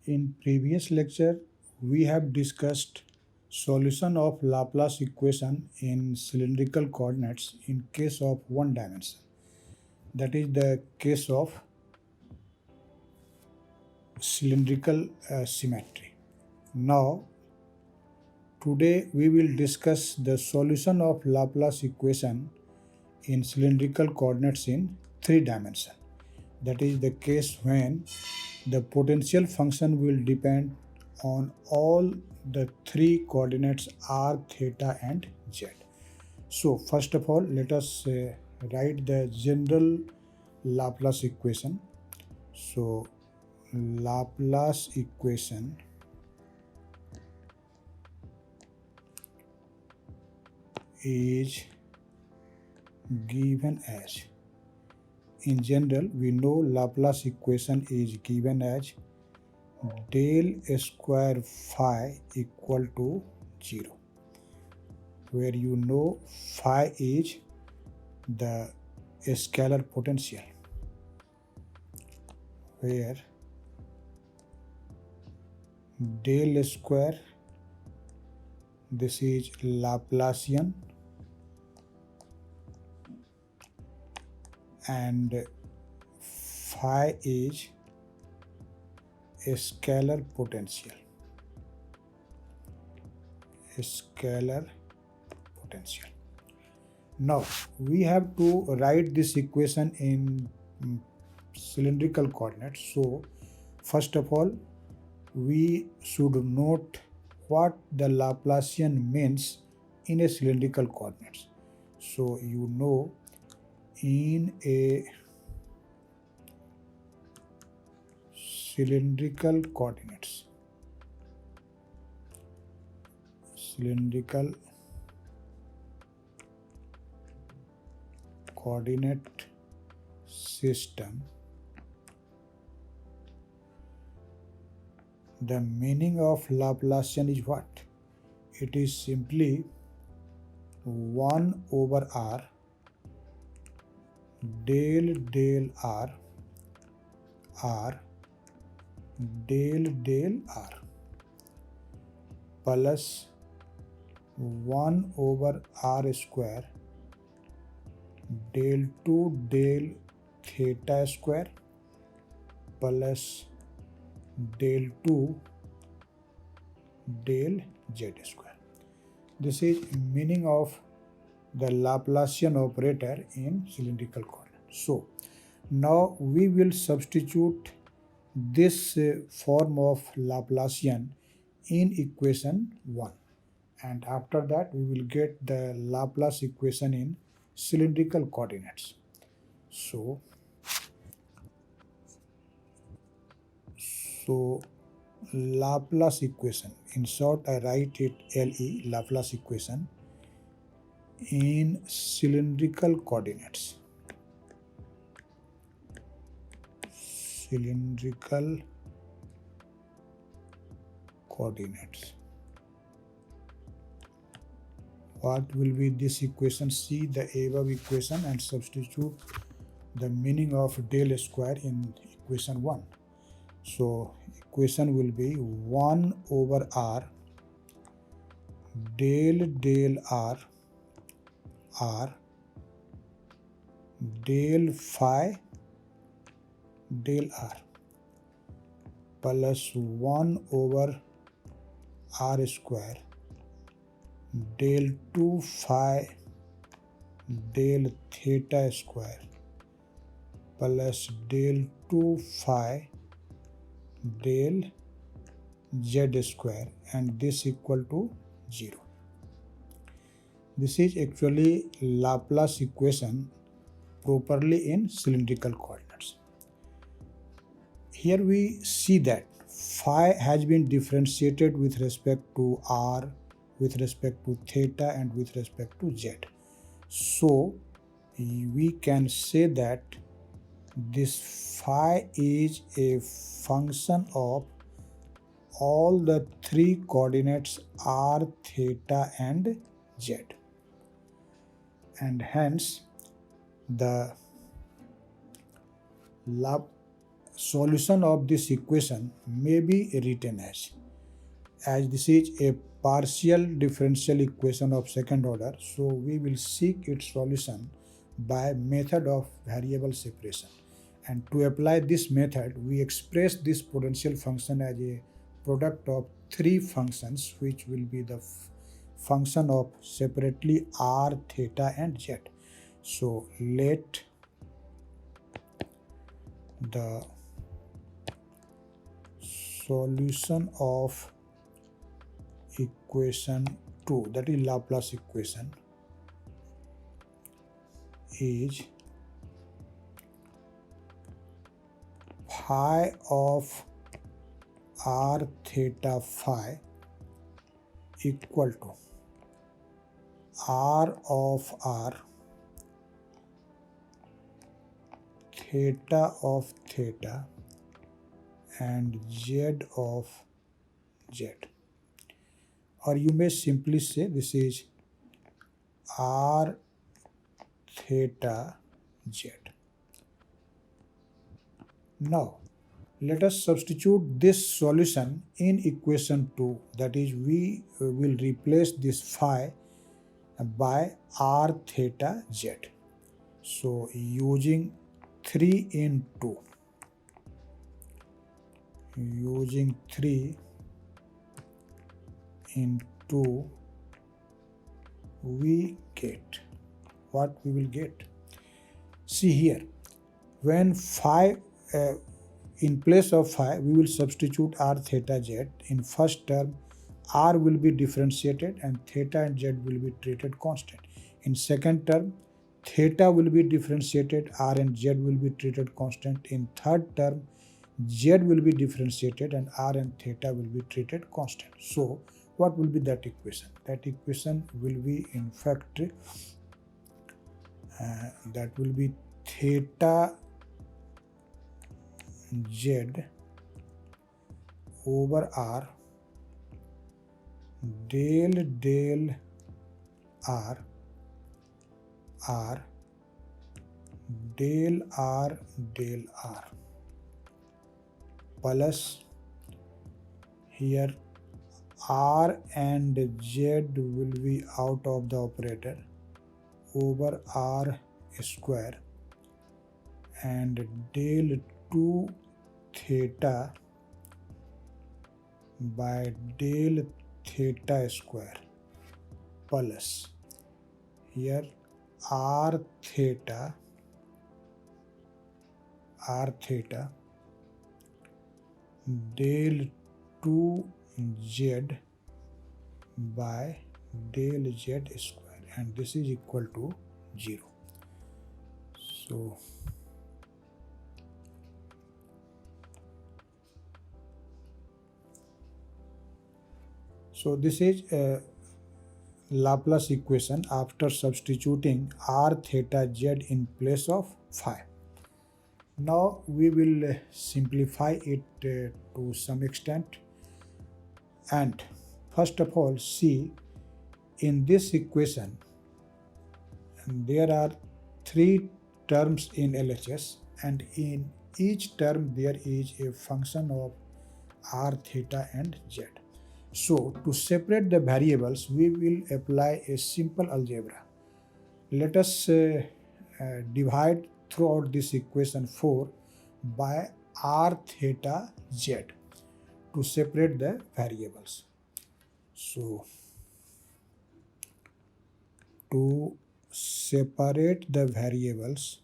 In previous lecture, we have discussed solution of Laplace equation in cylindrical coordinates in case of one dimension. That is the case of cylindrical symmetry. Now, today we will discuss the solution of Laplace equation in cylindrical coordinates in three dimensions. That is the case when the potential function will depend on all the three coordinates r, theta and z. So first of all, let us write the general Laplace equation. So Laplace equation is given as, in general we know Laplace equation is given as del square phi equal to 0, where you know phi is the scalar potential, where del square, this is Laplacian, and phi is a scalar potential. Now we have to write this equation in cylindrical coordinates. So first of all, we should note what the Laplacian means in a cylindrical coordinates. So you know, in a cylindrical coordinate system, the meaning of Laplacian is what? It is simply 1 over r del r del r plus 1 over r square del 2 del theta square plus del 2 del z square. This is meaning of the Laplacian operator in cylindrical coordinates. So now we will substitute this form of Laplacian in equation 1, and after that we will get the Laplace equation in cylindrical coordinates. So Laplace equation, in short I write it LE, Laplace equation in cylindrical coordinates. What will be this equation? See the above equation and substitute the meaning of del square in equation 1. So equation will be 1 over r del r del phi del r plus 1 over r square del 2 phi del theta square plus del 2 phi del z square, and this equal to 0. This is actually Laplace equation properly in cylindrical coordinates. Here we see that phi has been differentiated with respect to r, with respect to theta and with respect to z. So we can say that this phi is a function of all the three coordinates r, theta and z, and hence the solution of this equation may be written as this is a partial differential equation of second order, so we will seek its solution by method of variable separation. And to apply this method, we express this potential function as a product of three functions, which will be the function of separately r, theta and z. So let the solution of equation 2, that is Laplace equation, is phi of r theta phi equal to r of r theta of theta and z of z. Or you may simply say this is r theta z. Now let us substitute this solution in equation 2, that is we will replace this phi by r theta z. So using 3 in 2, using 3 in 2, we get what we will get. See here, when phi in place of phi we will substitute r theta z. In first term r will be differentiated and theta and z will be treated constant. In second term theta will be differentiated, r and z will be treated constant. In third term z will be differentiated and r and theta will be treated constant. So what will be that equation? That equation will be in fact that will be theta z over r del r del r plus here r and z will be out of the operator over r square and del 2 theta by del theta square plus here r theta del 2 z by del z square, and this is equal to 0. So this is a Laplace equation after substituting r theta z in place of phi. Now we will simplify it to some extent, and first of all see in this equation there are 3 terms in LHS, and in each term there is a function of r theta and z. So to separate the variables we will apply a simple algebra. Let us divide throughout this equation 4 by r theta z to separate the variables. So to separate the variables,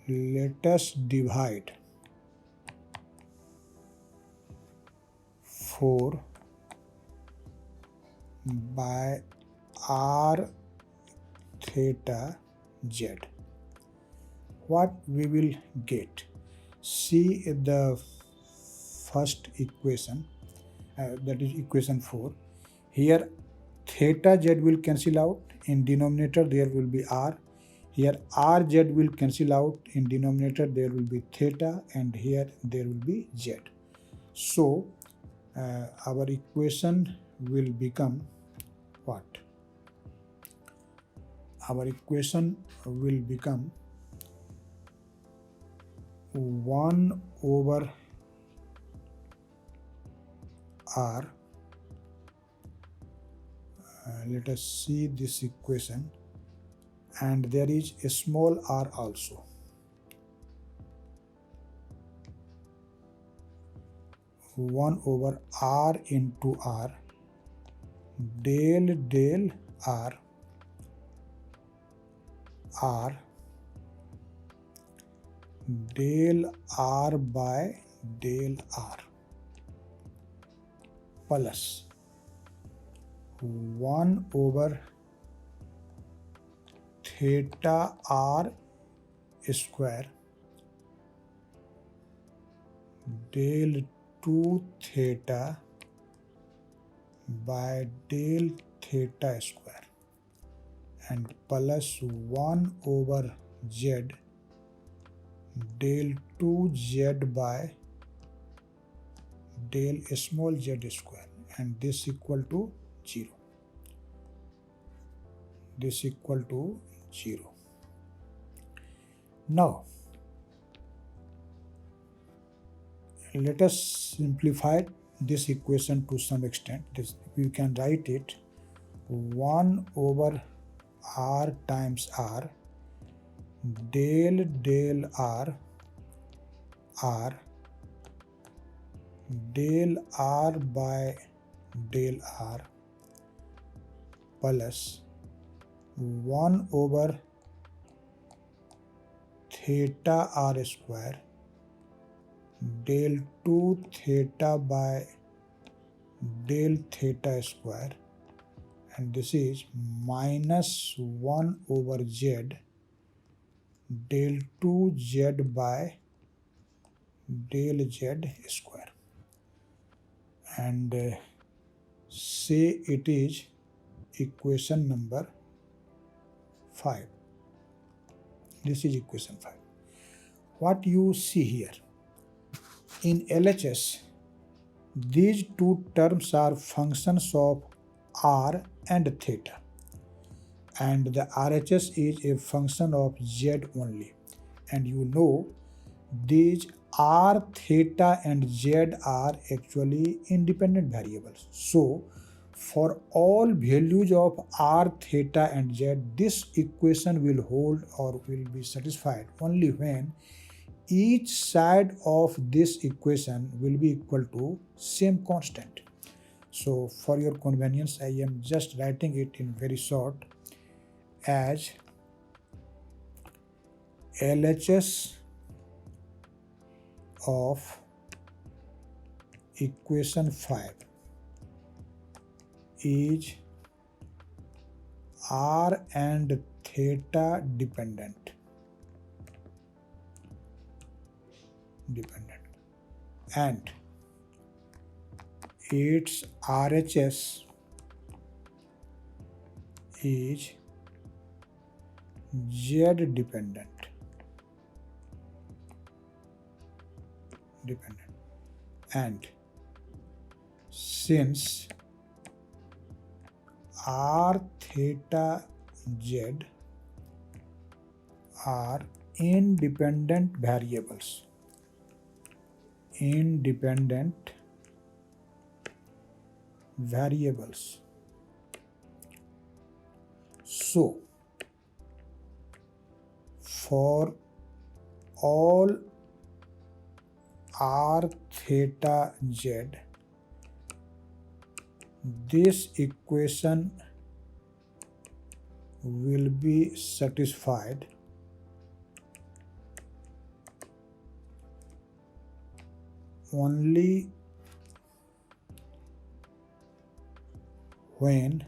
let us divide 4 by r theta z. What we will get? See the first equation, that is equation 4. Here theta z will cancel out, in denominator there will be r. Here rz will cancel out, in denominator there will be theta, and here there will be z. So our equation will become what? Our equation will become 1 over r. Let us see this equation, and there is a small r also. 1 over r into r del r del r by del r plus 1 over theta r square del 2 theta by del theta square and plus 1 over z del 2z by del small z square, and this equal to 0. This equal to 0. Now, let us simplify this equation to some extent. We can write it 1 over r times r del r del r by del r plus 1 over theta r square del 2 theta by del theta square, and this is minus 1 over z del 2z by del z square, and say it is equation number 5. This is equation 5. What you see here, in LHS, these two terms are functions of r and theta, and the RHS is a function of z only, and you know these r, theta and z are actually independent variables. So for all values of r, theta and z, this equation will hold or will be satisfied only when each side of this equation will be equal to same constant. So for your convenience, I am just writing it in very short as LHS of equation 5 is r and theta dependent, and its RHS is z dependent, and since r, theta, z are independent variables, so for all r, theta, z, this equation will be satisfied only when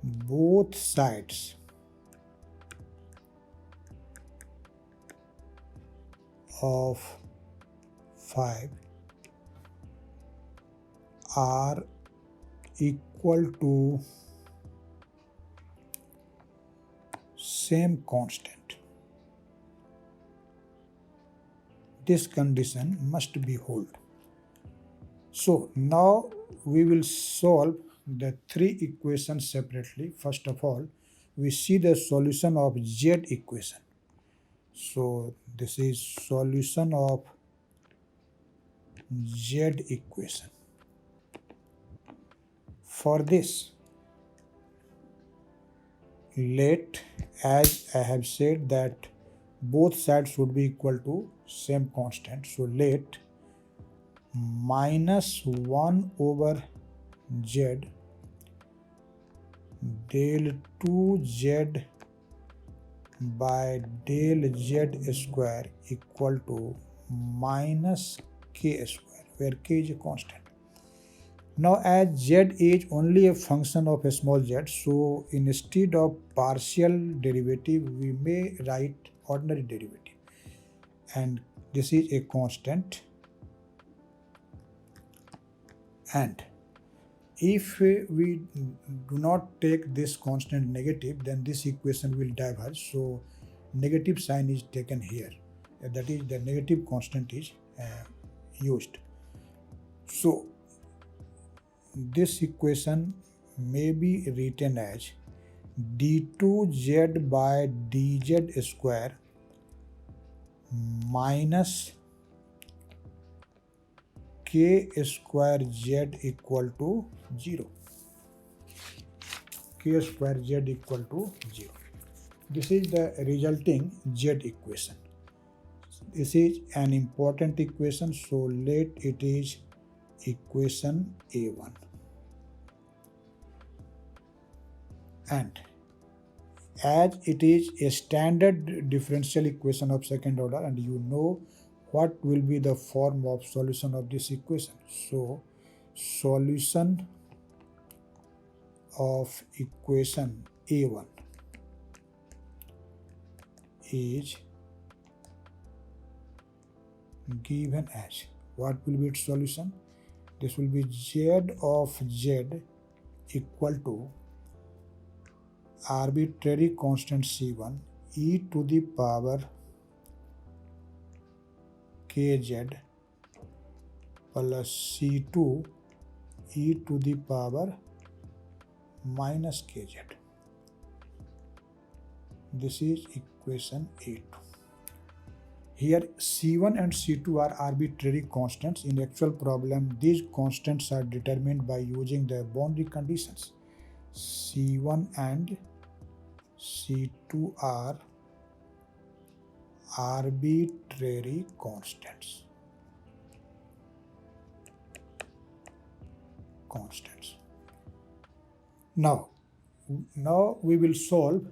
both sides of 5 are equal to same constant. this condition must be hold. So now we will solve the three equations separately. First of all, we see the solution of Z equation. So this is solution of Z equation. For this, let, as I have said, that both sides should be equal to same constant. So let minus 1 over Z del 2Z by del Z square equal to minus K square, where K is a constant. Now as Z is only a function of a small z, so instead of partial derivative, we may write ordinary derivative. And this is a constant. And if we do not take this constant negative, then this equation will diverge. So negative sign is taken here. That is, the negative constant is used. So this equation may be written as d2z by dz square minus k square z equal to 0. K square z equal to 0. This is the resulting z equation. This is an important equation, so let it is equation A1. And as it is a standard differential equation of second order, and you know what will be the form of solution of this equation. So solution of equation A1 is given as, what will be its solution? This will be z of z equal to arbitrary constant C1 e to the power kz plus C2 e to the power minus kz. This is equation A2. Here C1 and C2 are arbitrary constants. In actual problem, these constants are determined by using the boundary conditions. C1 and C2 are arbitrary constants. Now we will solve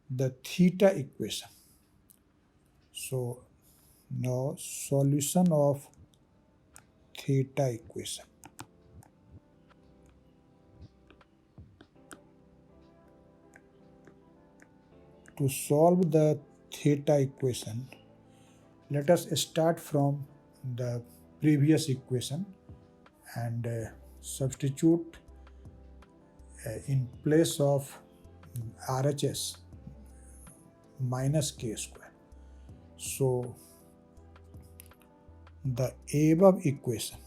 the theta equation. So now solution of theta equation. To solve the theta equation, let us start from the previous equation and substitute in place of RHS minus k square. So the above equation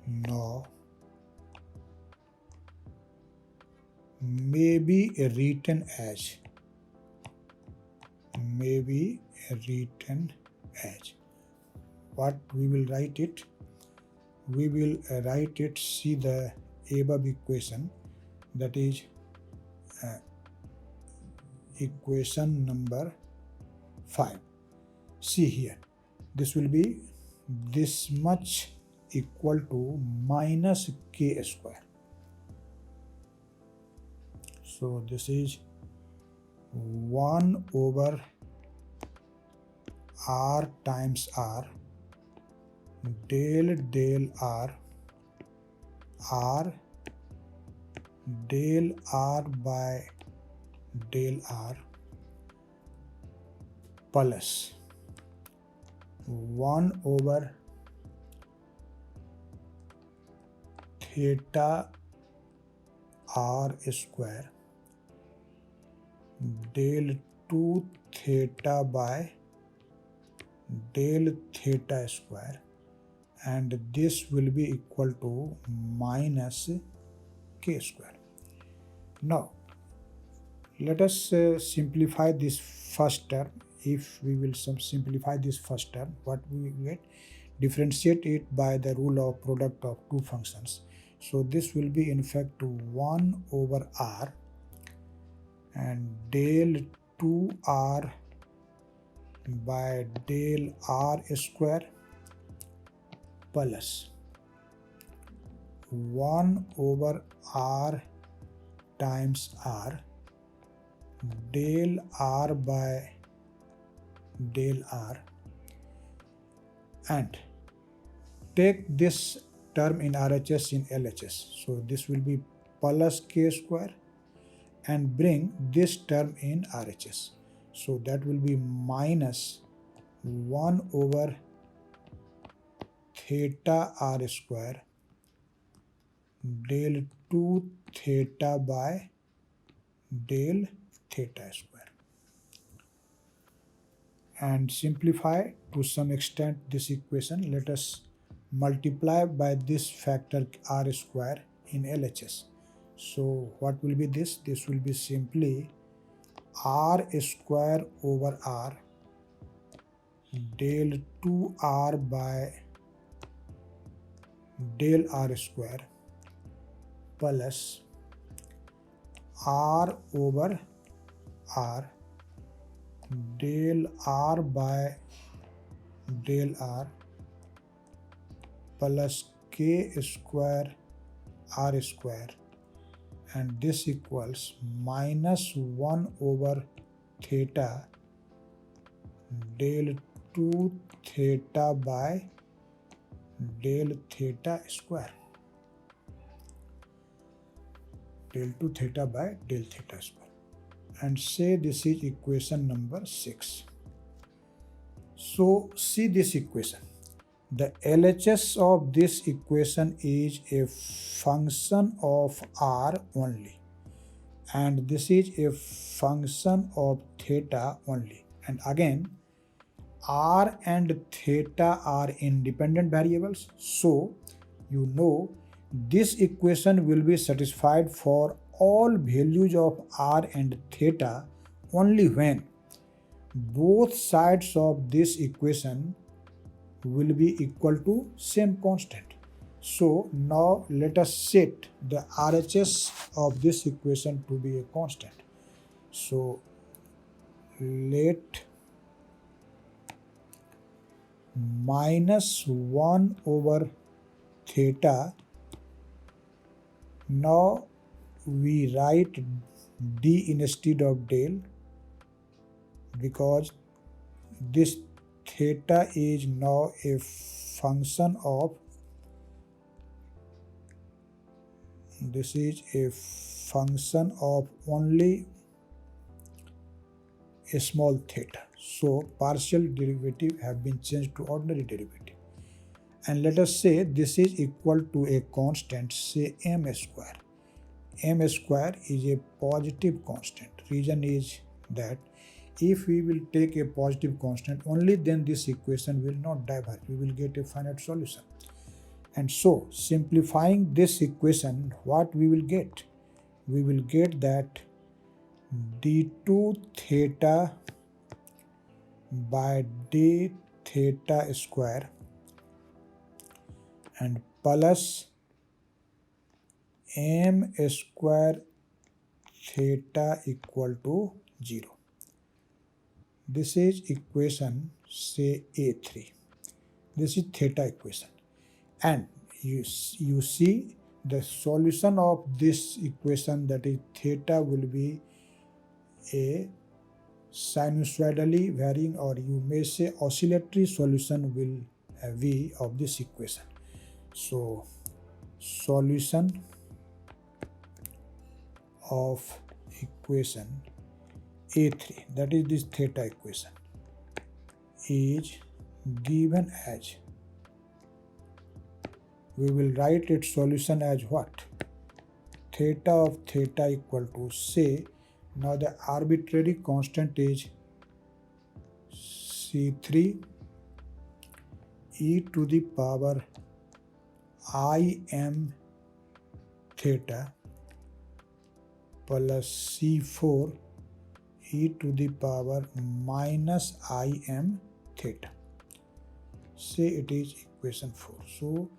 now may be written as what we will write it? We will write it, see the above equation, that is equation number 5. See here, this will be this much equal to minus k square. So this is 1 over r times r del r del r by del r plus 1 over theta r square del 2 theta by del theta square, and this will be equal to minus k square. Now let us simplify this first term. If we will simplify this first term, what we will get? Differentiate it by the rule of product of two functions. So this will be in fact 1 over r and del 2r by del r square plus 1 over r times r del r by del r, and take this term in RHS in LHS. So this will be plus k square, and bring this term in RHS. So that will be minus 1 over theta r square del 2 theta by del theta square. And simplify to some extent this equation. Let us multiply by this factor r square in LHS. So what will be this? This will be simply r square over r del 2r by del r square plus r over r del r by del r plus k square r square, and this equals minus 1 over theta del 2 theta by del theta square, del 2 theta by del theta square, and say this is equation number 6. So see this equation. The LHS of this equation is a function of r only, and this is a function of theta only. And again, r and theta are independent variables, so you know this equation will be satisfied for all values of r and theta only when both sides of this equation will be equal to same constant. So now let us set the RHS of this equation to be a constant. So let minus 1 over theta, now we write d instead of del because this theta is now a function of, this is a function of only a small theta. So partial derivative have been changed to ordinary derivative. And let us say this is equal to a constant, say m square. M square is a positive constant. Reason is that if we will take a positive constant, only then this equation will not diverge. We will get a finite solution. And so simplifying this equation, what we will get? We will get that d2 theta by d theta square and plus m square theta equal to 0. This is equation say A3. This is theta equation. And you see the solution of this equation, that is theta will be a sinusoidally varying, or you may say oscillatory solution will be of this equation. So solution of equation A3, that is this theta equation, is given as, we will write its solution as what? Theta of theta equal to, say Now the arbitrary constant is C3 e to the power Im theta plus C4 e to the power minus Im theta. Say it is equation 4. So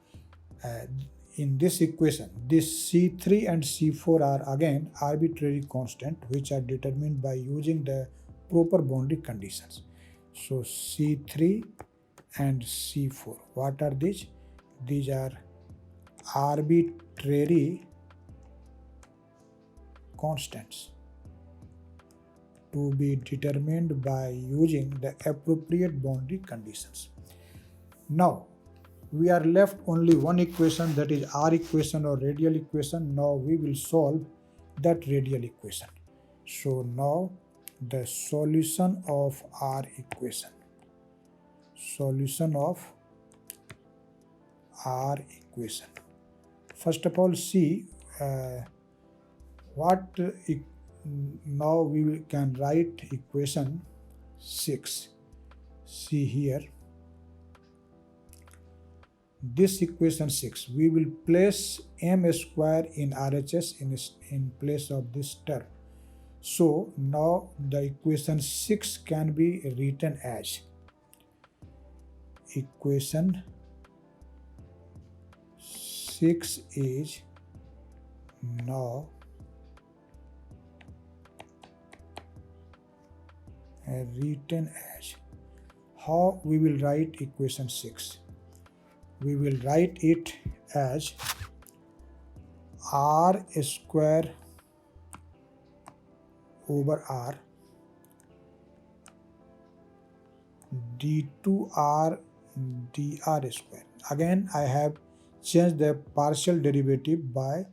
in this equation, this C3 and C4 are again arbitrary constant which are determined by using the proper boundary conditions. So C3 and C4, what are these? These are arbitrary constants to be determined by using the appropriate boundary conditions. Now we are left only one equation, that is R equation or radial equation. Now we will solve that radial equation. So now the solution of R equation. Solution of R equation. First of all, see now we can write equation 6. See here. This equation 6, we will place m square in RHS in place of this term. So now the equation 6 can be written as equation 6 is now written as. How we will write equation 6? We will write it as R square over R d2R dr square. Again I have changed the partial derivative by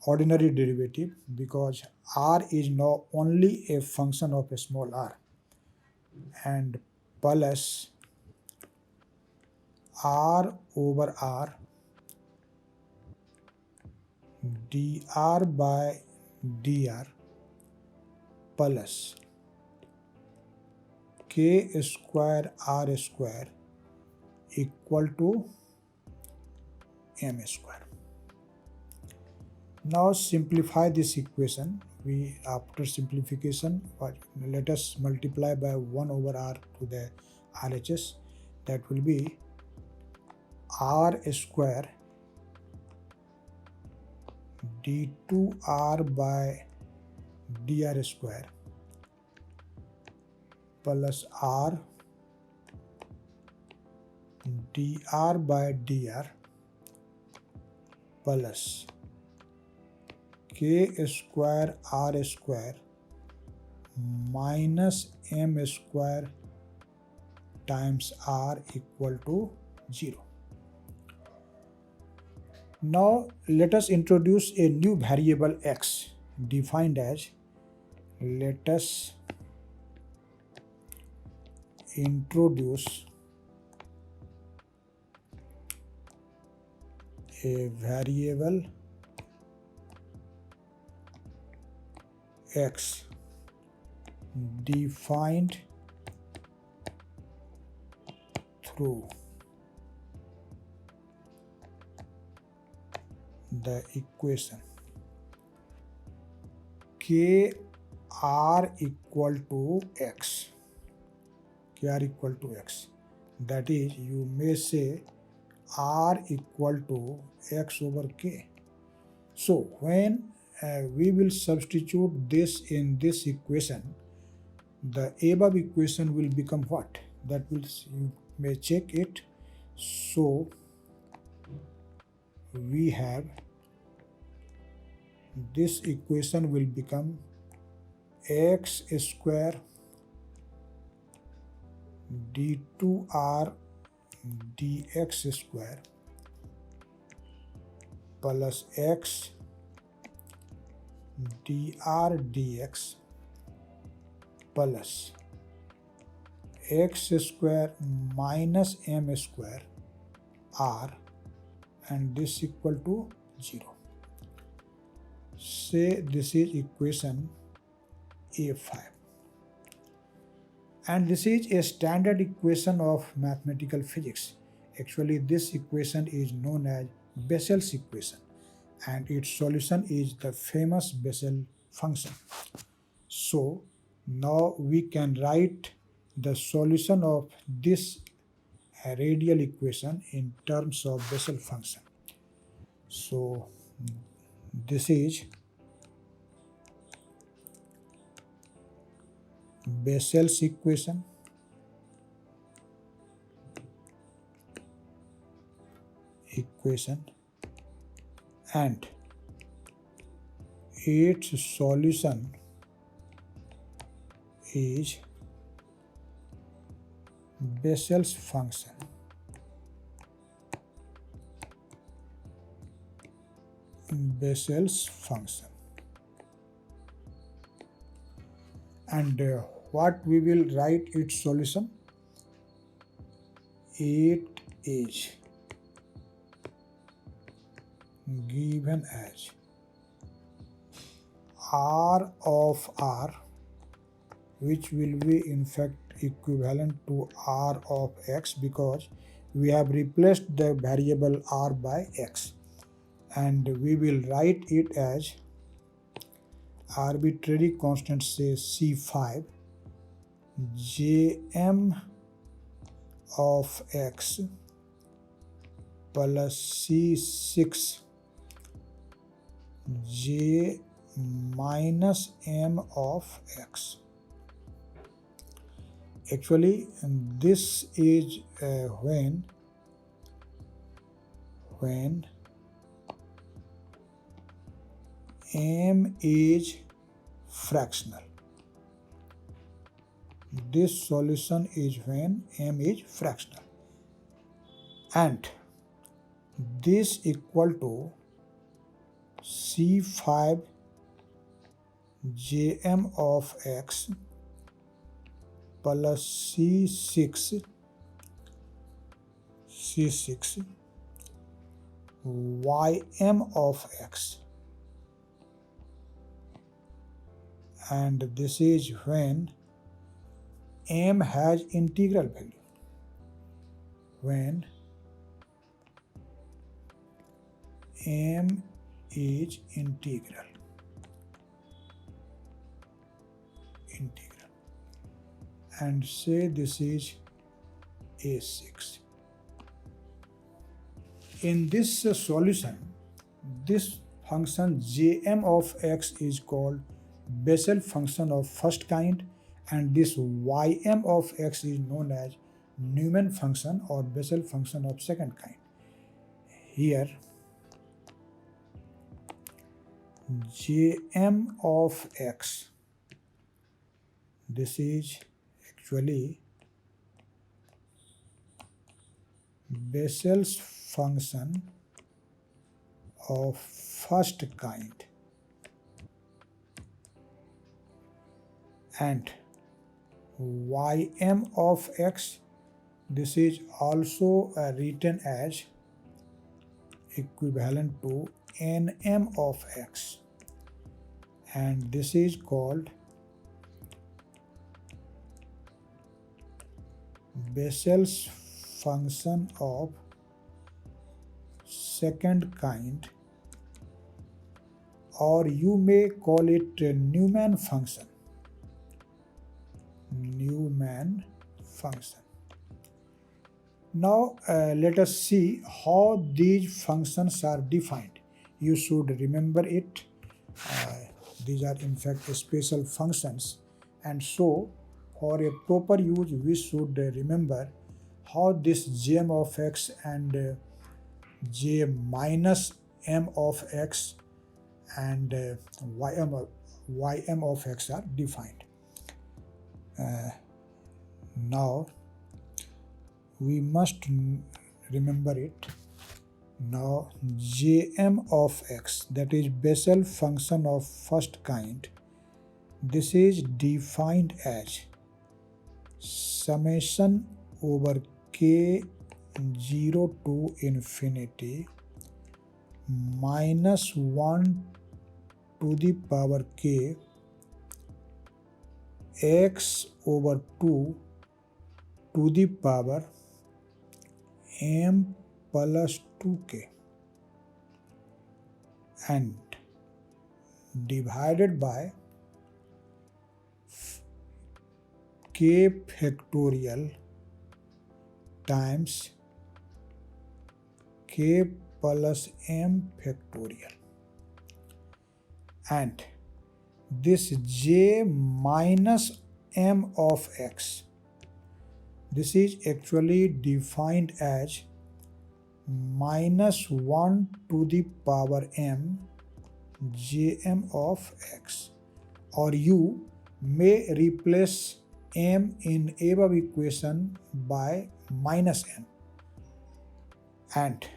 ordinary derivative because R is now only a function of a small r, and plus R over R dr by dr plus k square r square equal to m square. Now simplify this equation. After simplification, let us multiply by 1 over r to the RHS. That will be r square d2r by dr square plus r dr by dr plus k square r square minus m square times r equal to 0. Now let us introduce a new variable x defined as, let us introduce a variable x defined through the equation k r equal to x. K r equal to x. That is, you may say r equal to x over k. So when we will substitute this in this equation, the above equation will become what? That will, you may check it. So we have, this equation will become x square d2r dx square plus x dr dx plus x square minus m square r, and this equal to 0. Say this is equation A5. And this is a standard equation of mathematical physics. Actually, this equation is known as Bessel's equation, and its solution is the famous Bessel function. So now we can write the solution of this radial equation in terms of Bessel function. So this is Bessel's equation, and its solution is Bessel's function. And what we will write its solution? It is given as R of R, which will be in fact equivalent to R of X, because we have replaced the variable R by X, and we will write it as arbitrary constant, say C5, Jm of X plus C6 J minus M of X. Actually, this is when M is fractional. This solution is when M is fractional, and this equal to C5 Jm of X plus C6 Ym of X, and this is when M has integral value. When M is integral, and say this is A6. In this solution, this function Jm of X is called Bessel function of first kind, and this Ym of X is known as Newman function or Bessel function of second kind. Here Jm of X, this is actually Bessel's function of first kind, and Ym of X, this is also written as equivalent to Nm of X, and this is called Bessel's function of second kind, or you may call it Newman function. Now let us see how these functions are defined. You should remember it. These are in fact special functions, and so for a proper use we should remember how this Jm of X and J minus M of X and Ym of X are defined. Now we must remember it. Now Jm of X, that is Bessel function of first kind, this is defined as summation over k 0 to infinity minus 1 to the power k x over 2 to the power m plus 2k and divided by k factorial times k plus m factorial, and this j minus m of x, this is actually defined as minus 1 to the power m jm of x, or you may replace m in above equation by minus m, and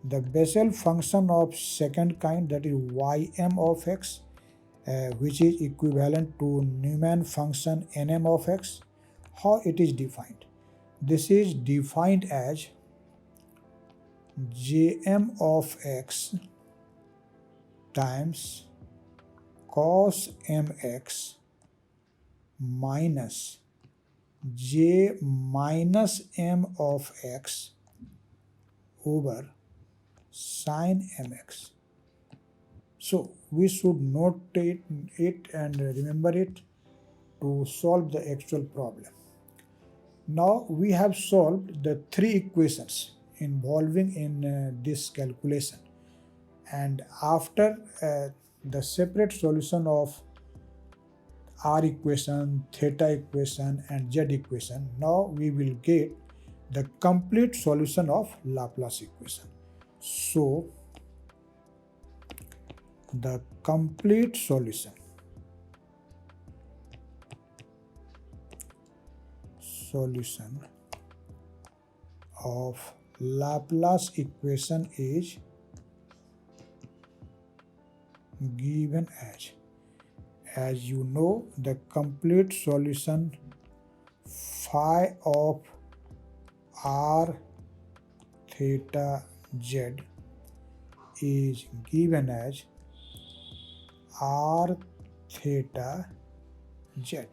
the Bessel function of second kind, that is ym of x, which is equivalent to Neumann function nm of x. How it is defined? This is defined as jm of x times cos mx minus j minus m of x over sin mx. So we should note it and remember it to solve the actual problem. Now we have solved the three equations involving in this calculation, and after the separate solution of r equation, theta equation and z equation, now we will get the complete solution of Laplace equation. So the complete solution of Laplace equation is given as you know, the complete solution phi of r theta z is given as r theta z,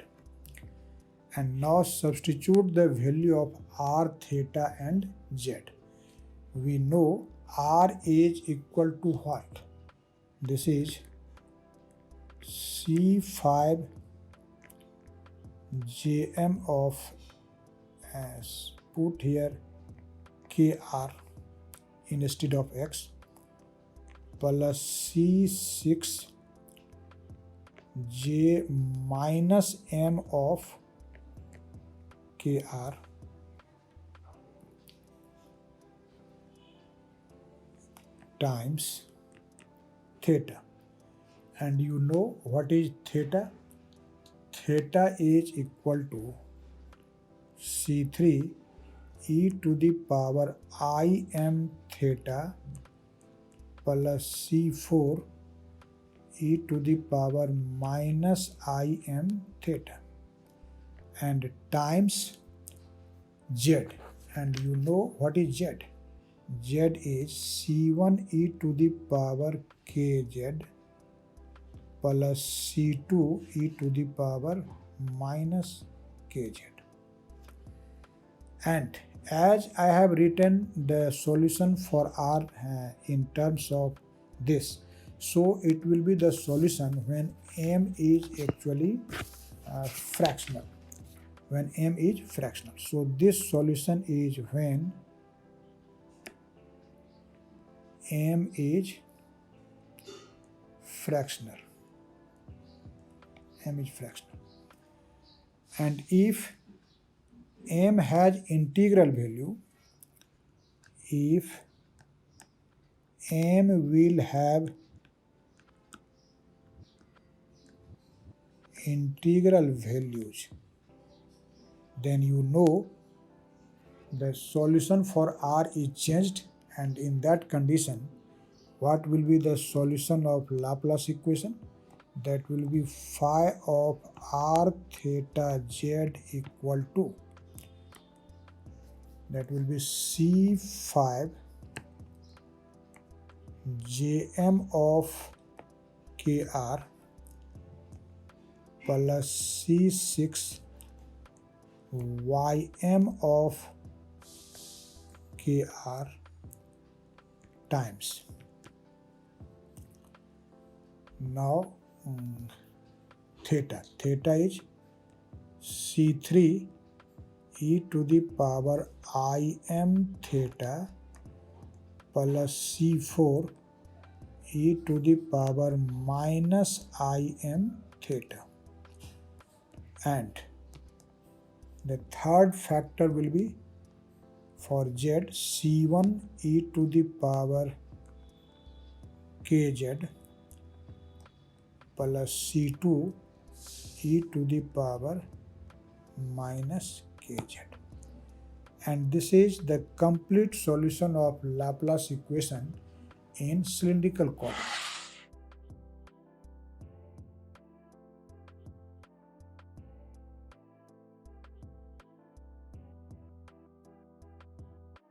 and now substitute the value of r theta and z. We know r is equal to what? This is C5 Jm of, as put here Kr instead of x, plus C6 J minus m of Kr times theta. And you know what is theta? Theta is equal to C3 e to the power im theta plus C4 e to the power minus im theta, and times z. And you know what is z? Z is C1 e to the power kz plus C2 e to the power minus kz. And as I have written the solution for r in terms of this, so it will be the solution when m is actually fractional. When m is fractional. So this solution is when m is fractional. M is fractional. And if m has integral value, if m will have integral values, then you know the solution for r is changed, and in that condition, what will be the solution of Laplace equation? That will be phi of r theta z equal to, that will be C5 Jm of Kr plus C6 ym of kr times. Now theta is C3 e to the power im theta plus C4 e to the power minus im theta, and the third factor will be for z C1 e to the power kz plus C2 e to the power minus kz. And this is the complete solution of Laplace equation in cylindrical coordinates.